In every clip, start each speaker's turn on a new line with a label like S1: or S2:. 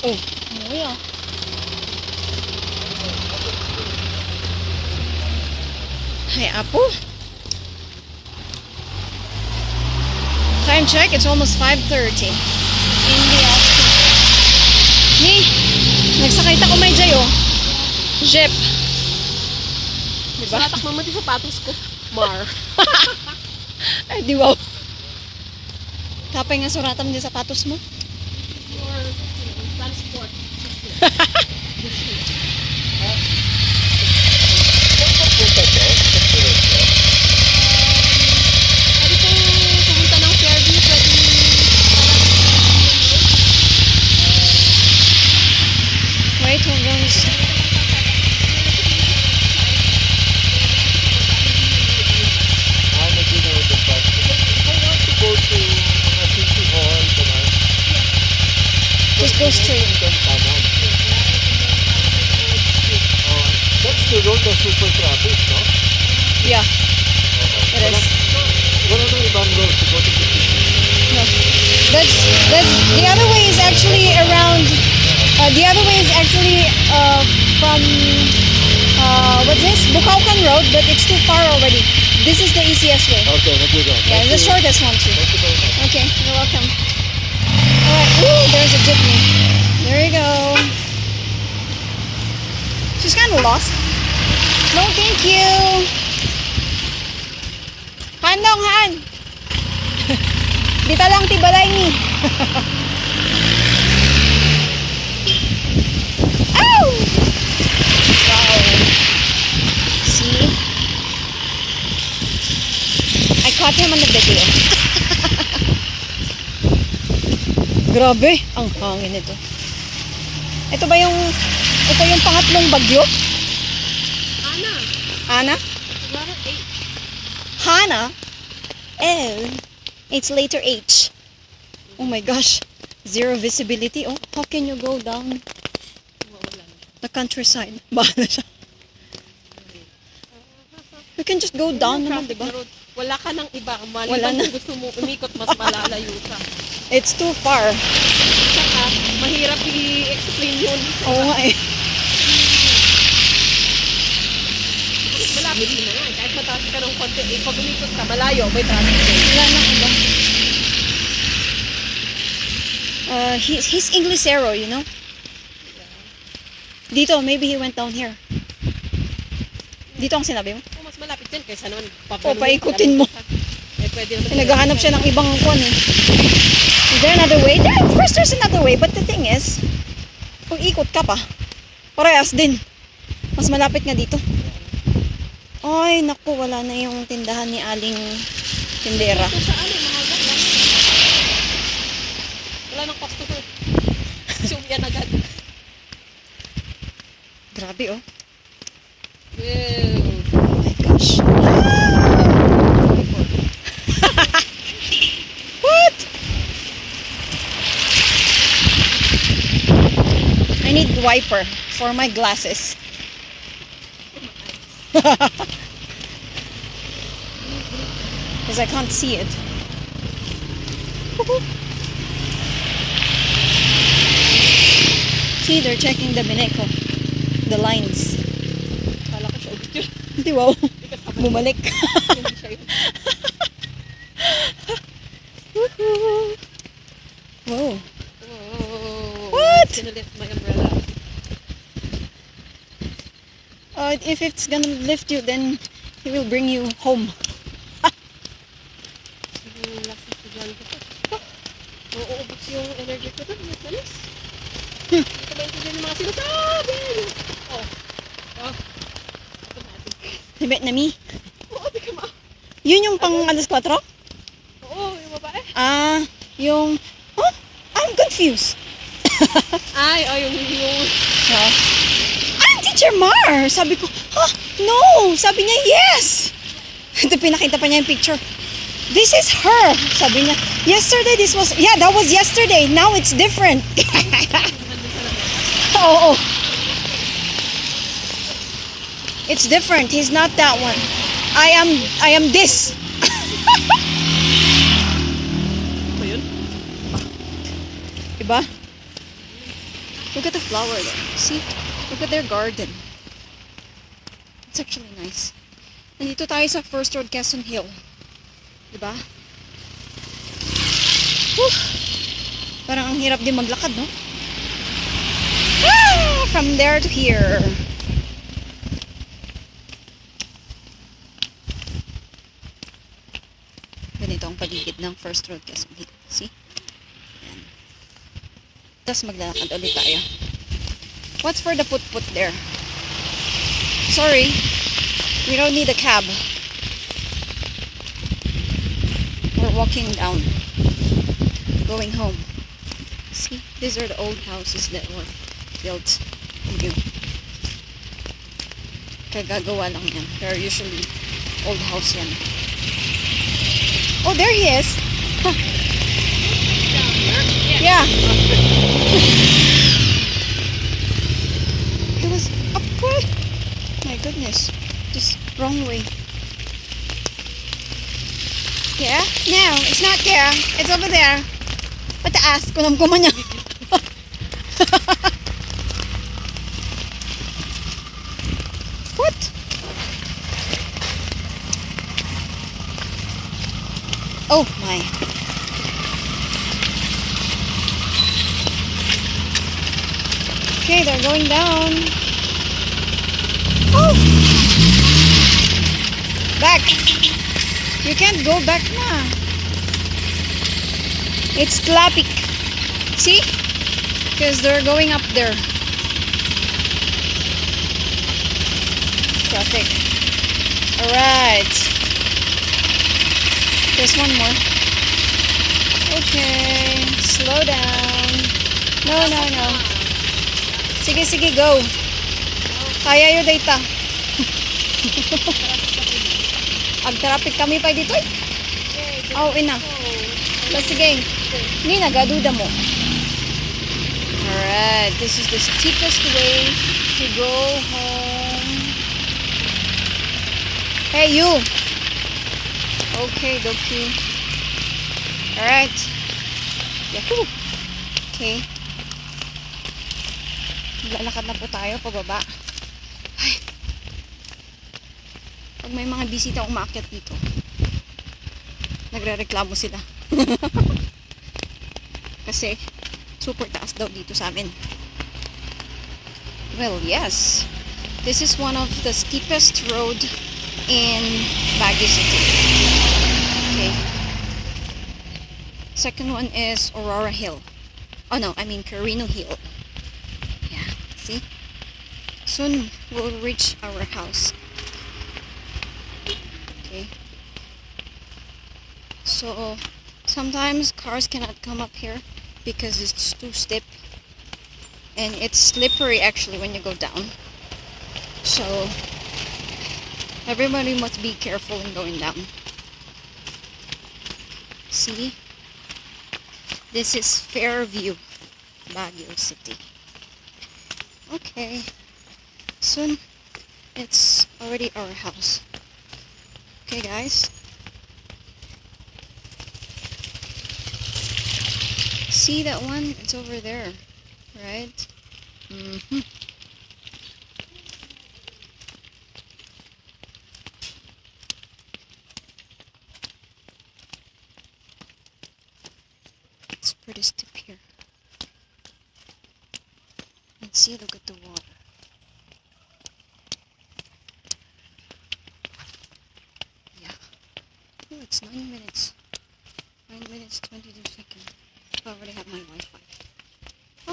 S1: Oh, umuwi ah. Hey, Apo. Time check, it's almost 5:30 in the afternoon. Hey, nagsakay ako may Jay, oh. Jeep. Diba?
S2: Natak naman yung sapatos ko. Mar.
S1: Ay, di wow. Kapay nga suratan din sapatos mo.
S2: Or, transport. Pwede pong pumunta ng Fairview, pwede
S1: Wait, hold on. Just go straight.
S3: That's the road of super traffic, no?
S1: Yeah, it is.
S3: Wala nang ibang road to go to the city.
S1: No. That's the other way is actually around. The other way is actually from what's this? Bukaukan Road, but it's too far already. This is the easiest way.
S3: Okay, let's do that.
S1: Yeah, the shortest one too.
S3: Thank you very much.
S1: Okay, you're welcome. Alright, ooh, there's a jeepney. There you go. She's kind of lost. No, thank you. Handong, Han. Dito lang tibalay ni. Ow! Wow. See? I caught him on the video. Grabe, ang hangin nito. Ito yung pangatlong bagyo?
S2: Ana.
S1: Ana?
S2: Siguro 8.
S1: Hana? L. It's later H. Oh my gosh. Zero visibility. Oh, how can you go down the countryside? Bahala siya. You can just go down naman, diba?
S2: Wala ka nang iba.
S1: Wala
S2: Maliban
S1: na.
S2: kung gusto mo umikot, mas malalayo ka.
S1: It's too far.
S2: Saka, mahirap i-explain yun.
S1: Oo nga eh.
S2: Malapit na nga. Kahit mataas ka ng konti, pag umikot ka, malayo, may traffic din.
S1: Wala na iba. He's Inglesero, you know? Dito, maybe he went down here. Dito ang sinabi mo?
S2: Mas malapit din kaysa naman
S1: paikutin mo.
S2: Eh, pwede naman.
S1: Naghahanap siya ng ibang kwan eh. Is there another way? Yeah, of course there's another way. But the thing is, kung ikot ka pa, parehas din. Mas malapit nga dito. Ay, naku, wala na yung tindahan ni Aling Tindera.
S2: Ito sa ano, mahagat lang. Wala nang customer. Sumiyan agad.
S1: Grabe oh.
S2: Well,
S1: Oh my gosh. What? I need wiper for my glasses. Because I can't see it. See, they're checking the Mineco. The lines.
S2: kala ko siya ulit yun.
S1: Hindi, wow. Bumalik.
S2: Hindi siya yun.
S1: Wow.
S2: Oh,
S1: What?
S2: I'm gonna lift my umbrella.
S1: If it's gonna lift you, then he will bring you home.
S2: Yung last na estudyante ko. Uuubos yung energy ko doon. Mas malis. Hindi ko maintindihan yung mga sinasabi. Oh. Oh. Ito natin.
S1: Si Vietnamese.
S2: Oo, di ka ma.
S1: Yun yung pang alas 4?
S2: Oo, yung babae.
S1: Yung... Huh? I'm confused.
S2: Ay, yung...
S1: Huh? I'm Teacher Mar! Sabi ko, huh? No! Sabi niya, yes! Ito, pinakita pa niya yung picture. This is her! Sabi niya, yesterday this was... Yeah, that was yesterday. Now it's different. Oo. It's different. He's not that one. I am this.
S2: Ito yun?
S1: Diba? Look at the flower there. See? Look at their garden. It's actually nice. Nandito tayo sa First Road, Quezon Hill. Diba? Whew! Parang ang hirap din maglakad, no? Ah! From there to here. Ganito ang paligid ng First Road, Quezon Hill. See? Ayan. Tapos maglalakad ulit tayo. What's for the put-put there? Sorry. We don't need a cab. We're walking down. Going home. See? These are the old houses that were built new. Kagagawa lang yan. They're usually old house yan. Oh, there he is. Huh. Yeah. He was upward. My goodness. Just wrong way. Yeah? No, it's not there. It's over there. Pataas. Kunam ko man niya. What? Oh my. Okay, they're going down. Oh! Back. You can't go back na. It's traffic. See? Because they're going up there. Traffic. Alright. There's one more. Okay. Slow down. No. Sige, go. Kaya yung data. Ag-traffic kami pa dito. Oh, ina. Basta sige. Hindi nagaduda mo. Alright. This is the steepest way to go home. Hey, you. Okay, dokie. Alright. Yahoo! Okay. Lalakad na po tayo pababa. Ay. Pag may mga bisita umakyat dito, nagre-reklamo sila. Kasi super taas daw dito sa amin. Well, yes. This is one of the steepest road in Baguio City. Okay. Second one is Aurora Hill. Oh no, I mean Carino Hill. Yeah, see? Soon we'll reach our house. Okay. So sometimes cars cannot come up here because it's too steep. And it's slippery actually when you go down. So everybody must be careful in going down. See? This is Fairview, Baguio City. Okay. Soon it's already our house. Okay, guys. See that one? It's over there, right? Mm-hmm. It's pretty steep here. And see, look at the water. Yeah. Oh, it's 9 minutes. 9 minutes, 22 seconds. I already have my Wi-Fi.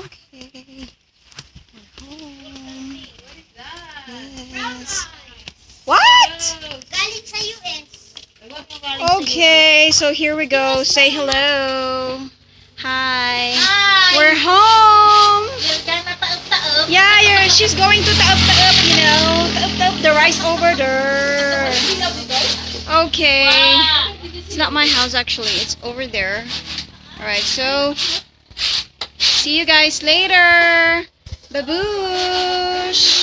S1: Okay. We're home.
S2: What is that?
S1: Yes. What?
S2: Galing sa US.
S1: Okay, so here we go. Say hello. Hi.
S2: Hi.
S1: We're home.
S2: You're gonna taob-taob.
S1: Yeah, she's going to taob-taob, you know. Taob-taob, the rice over there. Okay. It's not my house actually. It's over there. Alright, so see you guys later. Baboosh.